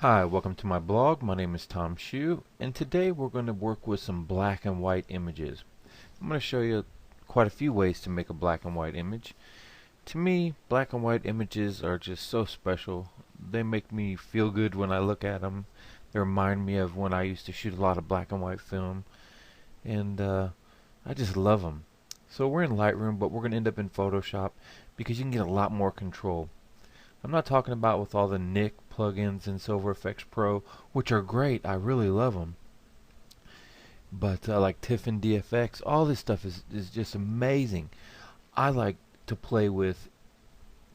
Hi, welcome to my blog. My name is Tom Shue, and today we're going to work with some black and white images. I'm going to show you quite a few ways to make a black and white image. To me, black and white images are just so special. They make me feel good when I look at them. They remind me of when I used to shoot a lot of black and white film, and I just love them. So we're in Lightroom, but we're going to end up in Photoshop because you can get a lot more control. I'm not talking about with all the Nik plugins and Silver Effects Pro, which are great. I really love them. But like TIFF and DFX, all this stuff is just amazing. I like to play with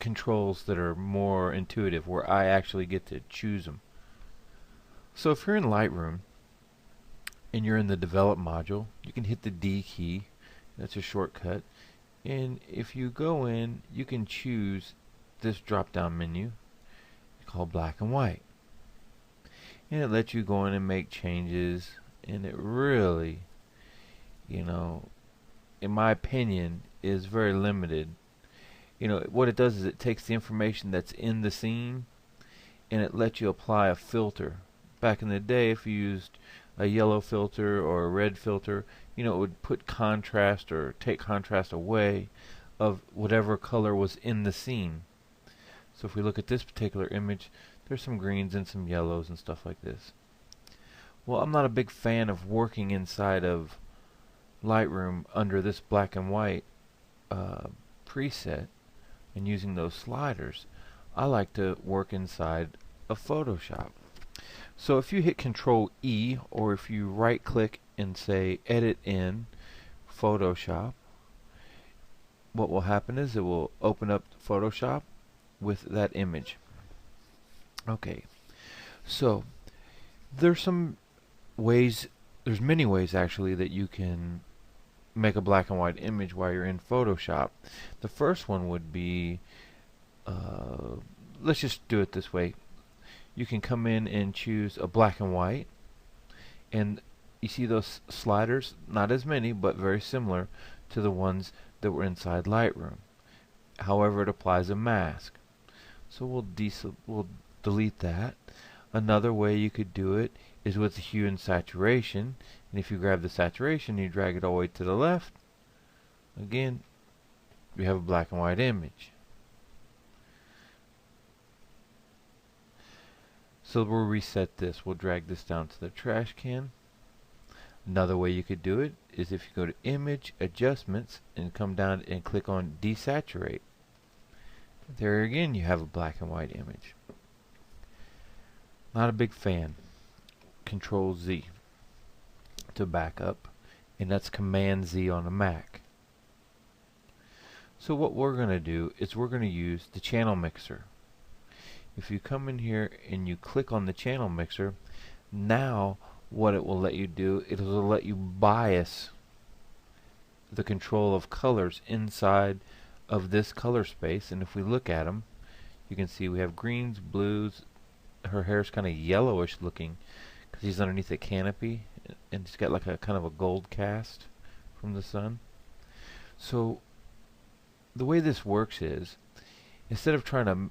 controls that are more intuitive, where I actually get to choose them. So if you're in Lightroom and you're in the Develop module, you can hit the D key. That's a shortcut. And if you go in, you can choose this drop down menu called black and white, and it lets you go in and make changes, and it really, in my opinion, is very limited. What it does is it takes the information that's in the scene and it lets you apply a filter. Back in the day, if you used a yellow filter or a red filter, it would put contrast or take contrast away of whatever color was in the scene. So if we look at this particular image, there's some greens and some yellows and stuff like this. Well, I'm not a big fan of working inside of Lightroom under this black and white preset and using those sliders. I like to work inside of Photoshop. So if you hit Control E, or if you right click and say Edit in Photoshop, what will happen is it will open up Photoshop with that image. Okay, so there's many ways actually that you can make a black and white image while you're in Photoshop. The first one would be, let's just do it this way. You can come in and choose a black and white, and you see those sliders, not as many but very similar to the ones that were inside Lightroom. However, it applies a mask. So we'll delete that. Another way you could do it is with the hue and saturation. And if you grab the saturation, you drag it all the way to the left, again, you have a black and white image. So we'll reset this. We'll drag this down to the trash can. Another way you could do it is if you go to Image, Adjustments, and come down and click on Desaturate. There again, you have a black and white image. Not a big fan. Control Z to back up, and that's Command Z on a Mac. So what we're going to do is we're going to use the channel mixer. If you come in here and you click on the channel mixer, now what it will let you do, it will let you bias the control of colors inside of this color space. And if we look at them, you can see we have greens, blues. Her hair's kind of yellowish looking because she's underneath a canopy, and she's got like a kind of a gold cast from the sun. So the way this works is, instead of trying to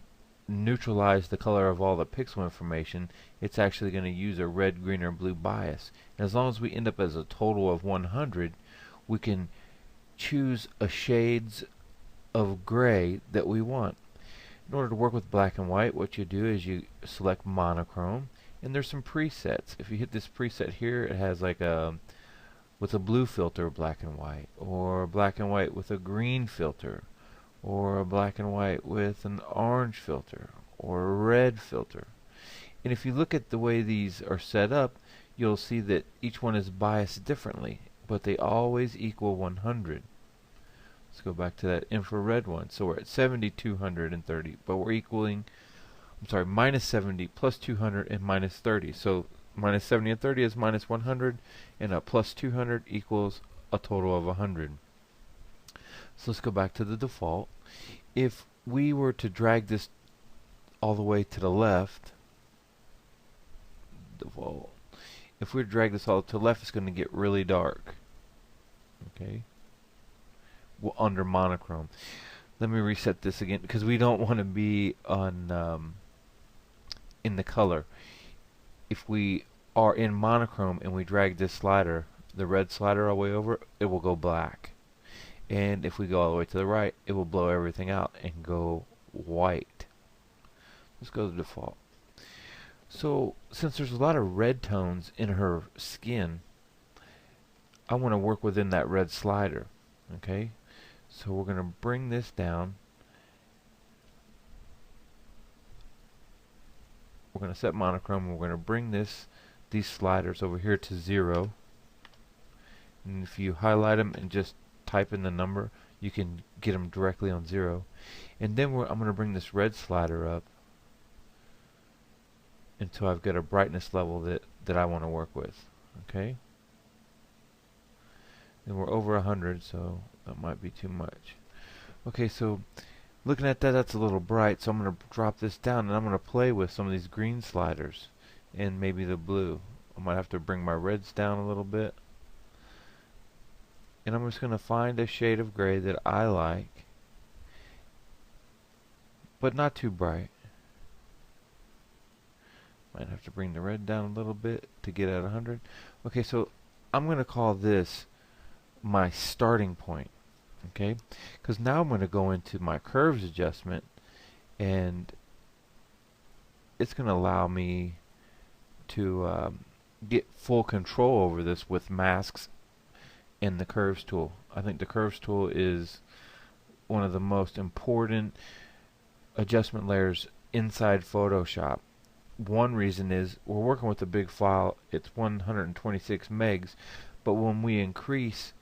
neutralize the color of all the pixel information, it's actually going to use a red, green, or blue bias. And as long as we end up as a total of 100, we can choose a shades of gray that we want. In order to work with black and white, what you do is you select monochrome, and there's some presets. If you hit this preset here, it has like with a blue filter, black and white, or black and white with a green filter, or a black and white with an orange filter, or a red filter. And if you look at the way these are set up, you'll see that each one is biased differently, but they always equal 100. Let's go back to that infrared one. So we're at 70, 230, but we're equaling, minus 70 plus 200 and minus 30. So minus 70 and 30 is minus 100, and a plus 200 equals a total of 100. So let's go back to the default. If we were to drag this all the way to the left, default, if we drag this all to the left, it's going to get really dark. Okay. Well, under monochrome. Let me reset this again because we don't want to be on in the color. if we are in monochrome and we drag this slider, the red slider all the way over, it will go black. And if we go all the way to the right, it will blow everything out and go white. Let's go to default. So since there's a lot of red tones in her skin, I want to work within that red slider. Okay, so we're going to bring this down. We're going to set monochrome, and we're going to bring these sliders over here to 0. And if you highlight them and just type in the number, you can get them directly on 0. And then I'm going to bring this red slider up until I've got a brightness level that I want to work with. Okay? And we're over 100, so that might be too much. Okay, so looking at that, that's a little bright, so I'm going to drop this down, and I'm going to play with some of these green sliders and maybe the blue. I might have to bring my reds down a little bit. And I'm just going to find a shade of gray that I like, but not too bright. Might have to bring the red down a little bit to get at 100. Okay, so I'm going to call this my starting point. Okay, because now I'm going to go into my curves adjustment, and it's going to allow me to get full control over this with masks and the curves tool. I think the curves tool is one of the most important adjustment layers inside Photoshop. One reason is we're working with a big file. It's 126 megs, but when we increase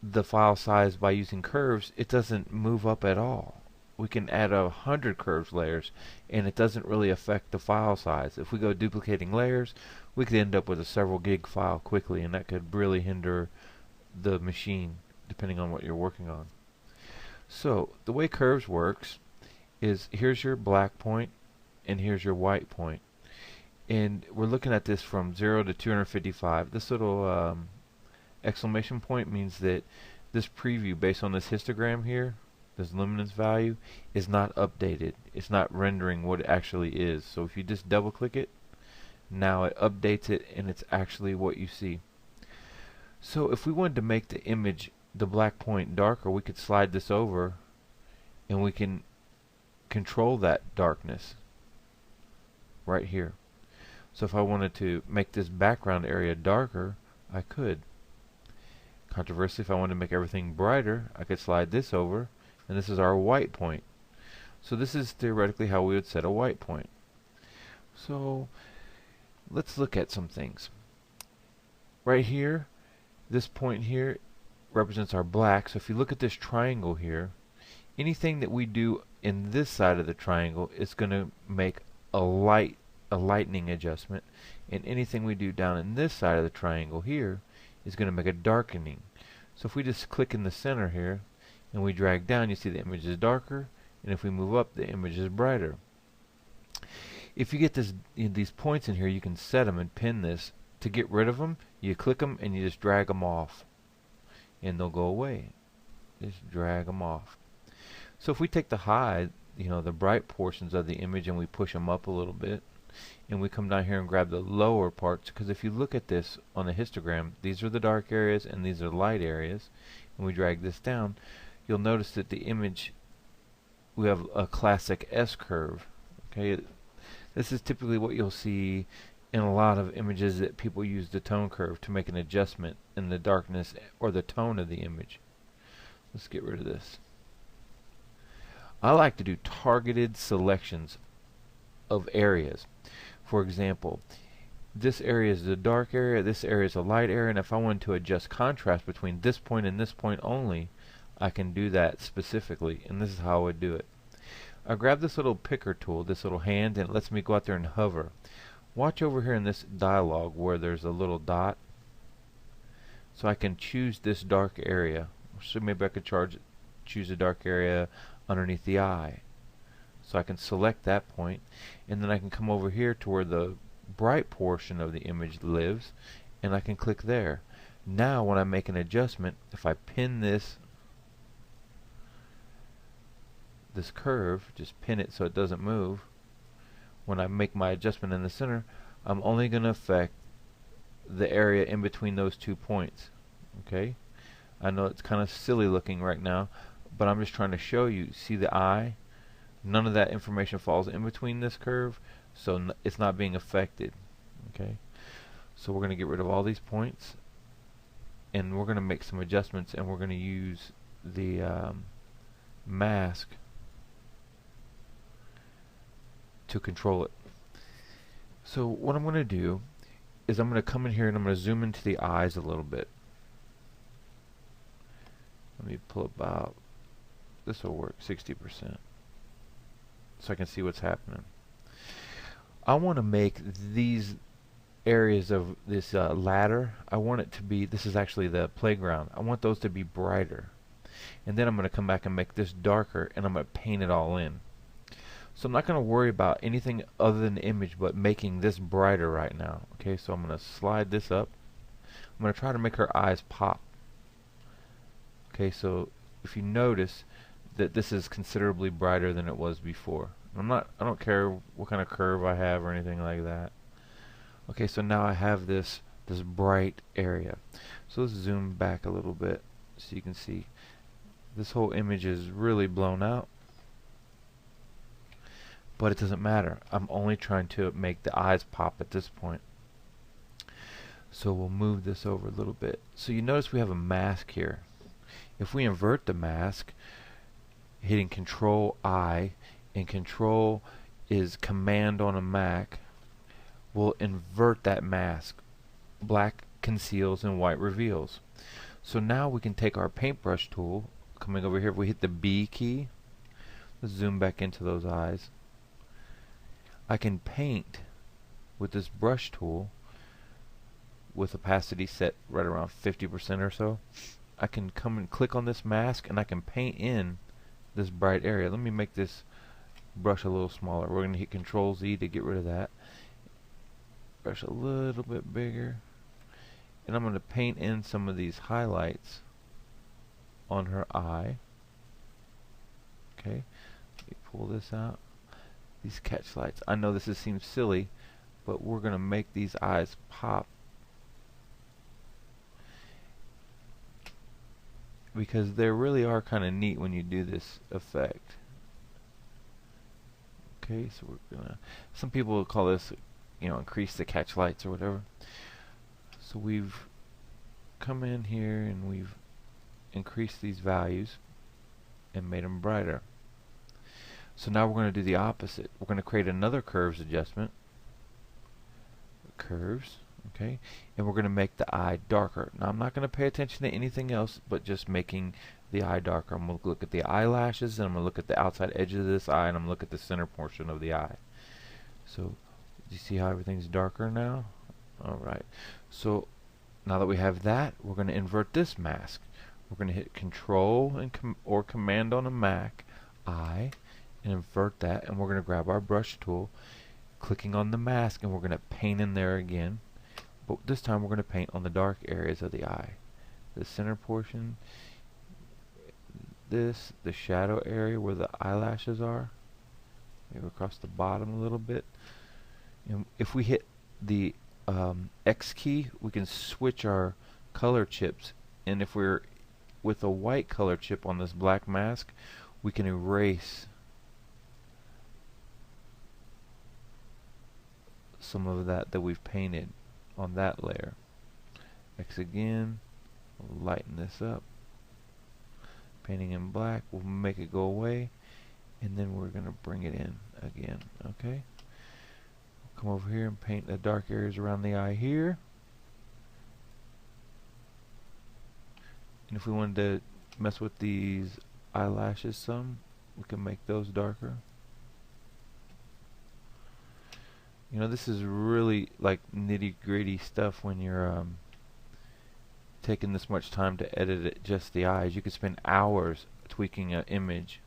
the file size by using curves, it doesn't move up at all. We can add 100 curves layers and it doesn't really affect the file size. If we go duplicating layers, we could end up with a several gig file quickly, and that could really hinder the machine depending on what you're working on. So the way curves works is here's your black point and here's your white point, and we're looking at this from 0 to 255. This little exclamation point means that this preview based on this histogram here, this luminance value, is not updated. It's not rendering what it actually is. So if you just double click it, now it updates it and it's actually what you see. So if we wanted to make the image, the black point, darker, we could slide this over and we can control that darkness right here. So if I wanted to make this background area darker, I could. Conversely, if I wanted to make everything brighter, I could slide this over, and this is our white point. So this is theoretically how we would set a white point. So let's look at some things. Right here, this point here represents our black. So if you look at this triangle here, anything that we do in this side of the triangle is going to make a lightening adjustment, and anything we do down in this side of the triangle here is going to make a darkening. So if we just click in the center here and we drag down, you see the image is darker, and if we move up, the image is brighter. If you get these points in here, you can set them and pin this. To get rid of them, you click them and you just drag them off, and they'll go away. Just drag them off. So if we take the high, the bright portions of the image, and we push them up a little bit, and we come down here and grab the lower parts, because if you look at this on the histogram, these are the dark areas and these are the light areas, and we drag this down, you'll notice that the image, we have a classic S curve. Okay, this is typically what you'll see in a lot of images that people use the tone curve to make an adjustment in the darkness or the tone of the image. Let's get rid of this. I like to do targeted selections of areas. For example, this area is the dark area, this area is a light area, and if I wanted to adjust contrast between this point and this point only, I can do that specifically, and this is how I would do it. I grab this little picker tool, this little hand, and it lets me go out there and hover. Watch over here in this dialog where there's a little dot, so I can choose this dark area. So maybe I could choose a dark area underneath the eye. So I can select that point, and then I can come over here to where the bright portion of the image lives, and I can click there. Now when I make an adjustment, if I pin this curve, just pin it so it doesn't move, when I make my adjustment in the center, I'm only going to affect the area in between those 2 points. Okay, I know it's kind of silly looking right now, but I'm just trying to show you. See the eye? None of that information falls in between this curve, so it's not being affected. Okay, so we're going to get rid of all these points, and we're going to make some adjustments, and we're going to use the mask to control it. So what I'm going to do is I'm going to come in here and I'm going to zoom into the eyes a little bit. Let me pull about, this will work, 60%, so I can see what's happening. I want to make these areas of this ladder, I want it to be, this is actually the playground, I want those to be brighter. And then I'm going to come back and make this darker, and I'm going to paint it all in. So I'm not going to worry about anything other than the image but making this brighter right now. Okay, so I'm going to slide this up. I'm going to try to make her eyes pop. Okay, so if you notice that this is considerably brighter than it was before. I don't care what kind of curve I have or anything like that. Okay, so now I have this bright area. So let's zoom back a little bit so you can see this whole image is really blown out. But it doesn't matter. I'm only trying to make the eyes pop at this point. So we'll move this over a little bit. So you notice we have a mask here. If we invert the mask, hitting Control I, and Control is Command on a Mac, we'll invert that mask. Black conceals and white reveals. So now we can take our paintbrush tool, coming over here, if we hit the B key, let's zoom back into those eyes. I can paint with this brush tool with opacity set right around 50% or so. I can come and click on this mask and I can paint in this bright area. Let me make this brush a little smaller. We're going to hit Control Z to get rid of that. Brush a little bit bigger. And I'm going to paint in some of these highlights on her eye. Okay, let me pull this out. These catch lights. I know this seems silly, but we're going to make these eyes pop because they really are kind of neat when you do this effect. Okay, so we're going to, some people will call this, you know, increase the catch lights or whatever. So we've come in here and we've increased these values and made them brighter. So now we're going to do the opposite. We're going to create another curves adjustment. Curves, okay? And we're going to make the eye darker. Now I'm not going to pay attention to anything else but just making the eye darker. I'm going to look at the eyelashes, and I'm going to look at the outside edge of this eye, and I'm going to look at the center portion of the eye. So, do you see how everything's darker now? Alright. So, now that we have that, we're going to invert this mask. We're going to hit Control and or Command on a Mac, I, and invert that, and we're going to grab our brush tool, clicking on the mask, and we're going to paint in there again. But this time we're going to paint on the dark areas of the eye. The center portion, this, the shadow area where the eyelashes are, maybe across the bottom a little bit. And if we hit the X key, we can switch our color chips, and if we're with a white color chip on this black mask, we can erase some of that we've painted on that layer. X again, we'll lighten this up. Painting in black, we'll make it go away, and then we're going to bring it in again. Okay, we'll come over here and paint the dark areas around the eye here. And if we wanted to mess with these eyelashes some, we can make those darker. You know, this is really like nitty-gritty stuff when you're taking this much time to edit it, just the eyes. You could spend hours tweaking an image.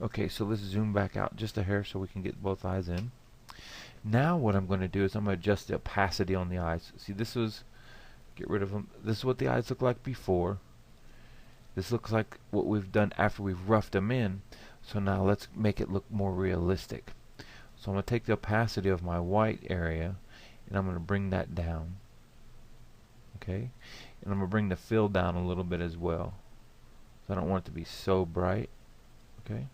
Okay, so let's zoom back out just a hair so we can get both eyes in. Now what I'm going to do is I'm going to adjust the opacity on the eyes. See, this was, get rid of them. This is what the eyes look like before. This looks like what we've done after we've roughed them in. So now let's make it look more realistic. So I'm going to take the opacity of my white area and I'm going to bring that down. Okay, and I'm going to bring the fill down a little bit as well. So I don't want it to be so bright. Okay,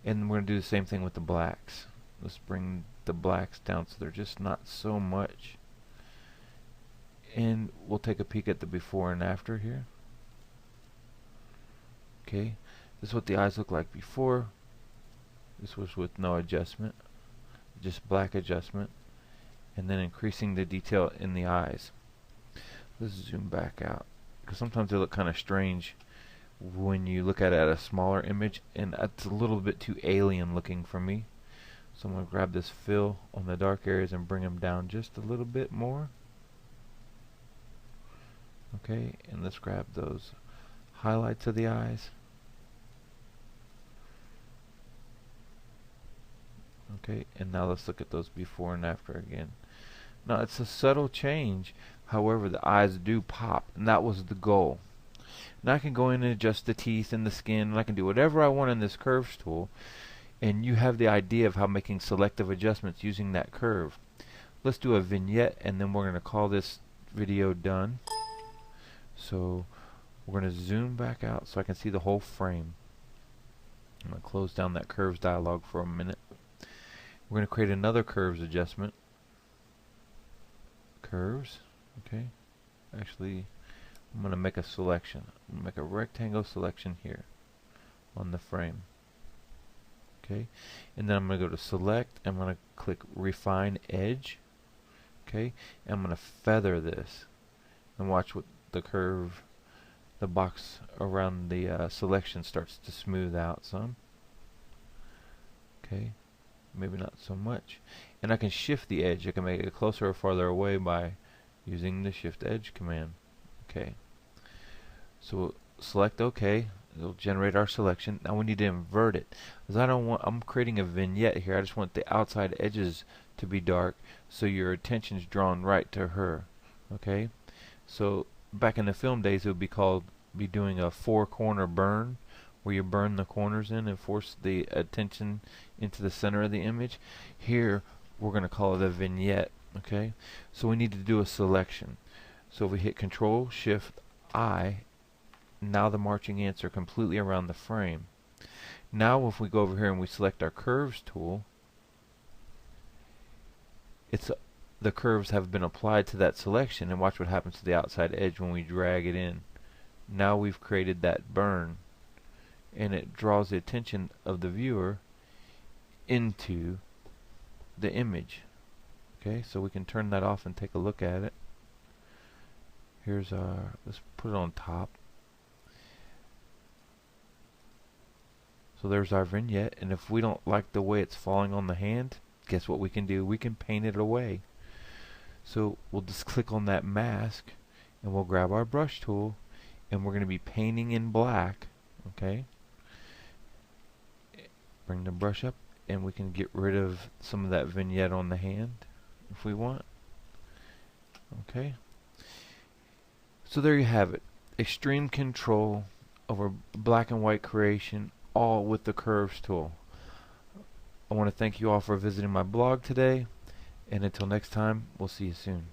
and we're going to do the same thing with the blacks. Let's bring the blacks down so they're just not so much. And we'll take a peek at the before and after here. Okay, this is what the eyes look like before. This was with no adjustment, just black adjustment, and then increasing the detail in the eyes. Let's zoom back out, because sometimes they look kind of strange when you look at it at a smaller image, and it's a little bit too alien looking for me. So I'm going to grab this fill on the dark areas and bring them down just a little bit more. Okay, and let's grab those highlights of the eyes. Okay, and now let's look at those before and after again. Now it's a subtle change, however the eyes do pop, and that was the goal. Now I can go in and adjust the teeth and the skin, and I can do whatever I want in this curves tool, and you have the idea of how making selective adjustments using that curve. Let's do a vignette, and then we're going to call this video done. So we're going to zoom back out so I can see the whole frame. I'm going to close down that curves dialog for a minute. We're going to create another curves adjustment. Curves, okay. Actually, I'm going to make a selection. I'm going to make a rectangle selection here on the frame. Okay, and then I'm going to go to select. I'm going to click refine edge. Okay, and I'm going to feather this, and watch what the curve, the box around the selection starts to smooth out some. Okay, maybe not so much. And I can shift the edge. I can make it closer or farther away by using the shift edge command. Okay, so we'll select OK. It'll generate our selection. Now we need to invert it, because I'm creating a vignette here. I just want the outside edges to be dark so your attention's drawn right to her. Okay, so back in the film days, it would be doing a four-corner burn, where you burn the corners in and force the attention into the center of the image. Here we're going to call it a vignette. Okay, so we need to do a selection. So if we hit Control Shift I, now the marching ants are completely around the frame. Now if we go over here and we select our curves tool, the curves have been applied to that selection, and watch what happens to the outside edge when we drag it in. Now we've created that burn, and it draws the attention of the viewer into the image. Okay, so we can turn that off and take a look at it. Here's our, let's put it on top. So there's our vignette, and if we don't like the way it's falling on the hand, guess what we can do? We can paint it away. So we'll just click on that mask, and we'll grab our brush tool, and we're going to be painting in black. Okay, bring the brush up, and we can get rid of some of that vignette on the hand if we want. Okay, so there you have it. Extreme control over black and white creation, all with the curves tool. I want to thank you all for visiting my blog today, and until next time, we'll see you soon.